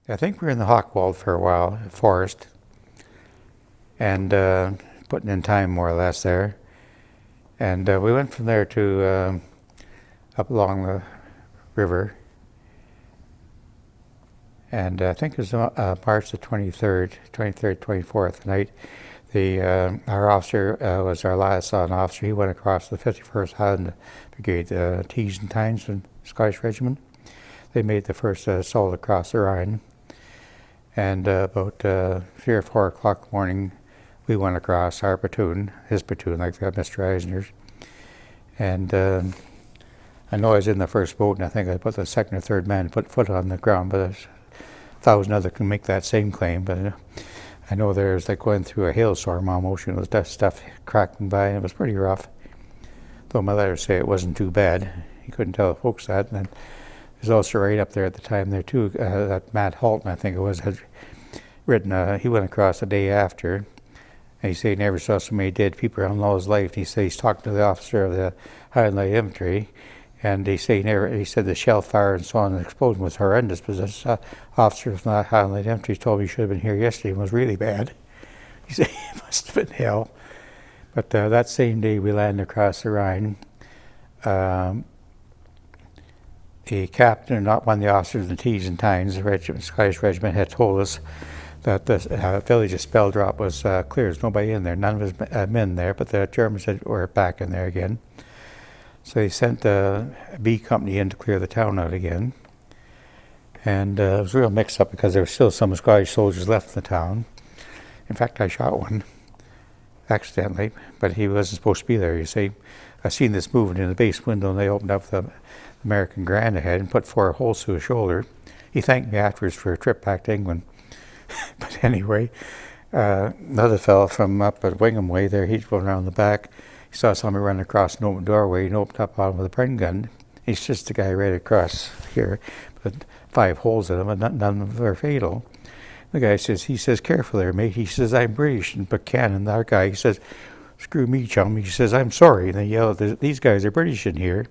I think we were in the Hawkwald for a while, forest, and putting in time more or less there. And we went from there to up along the river. And I think it was March the 23rd, 24th night. Our officer was our liaison officer. He went across the 51st Highland Brigade, T's and Tynes from Scottish Regiment. They made the first assault across the Rhine. And about 3 or 4 o'clock in the morning, we went across our platoon, his platoon, like Mr. Eisner's. And I know I was in the first boat, and I think I put the second or third man put foot on the ground, but there's 1,000 others can make that same claim. But I know there's like going through a hailstorm almost, you know, that stuff cracking by, and it was pretty rough. Though my letters say it wasn't too bad. You couldn't tell the folks that. And then there's also right up there at the time there too, that Matt Halton, I think it was, had written, he went across the day after, and he said he never saw so many dead people around all his life. He said he's talking to the officer of the Hard Light Infantry, and he said the shell fire and so on, the explosion was horrendous, but this officer from the Hard Light Infantry told me he should have been here yesterday and was really bad. He said it must have been hell. But that same day we landed across the Rhine. The captain, not one of the officers in the T's and Tynes, the Scottish Regiment, had told us that the village of Spelldrop was clear. There's nobody in there, none of his men there, but the Germans were back in there again. So they sent the B Company in to clear the town out again. And it was a real mix-up because there were still some Scottish soldiers left in the town. In fact, I shot one accidentally, but he wasn't supposed to be there, you see. I seen this moving in the base window, and they opened up the American Grand ahead and put 4 holes through his shoulder. He thanked me afterwards for a trip back to England. But anyway, another fellow from up at Wingham Way there, he's going around the back. He saw somebody running across an open doorway and opened up on him with a Bren gun. He's just the guy right across here, but 5 holes in him, and none of them were fatal. The guy says, careful there, mate. He says, I'm British. And Buchanan, our guy, he says, screw me, chum. He says, I'm sorry. And they yell, these guys are British in here.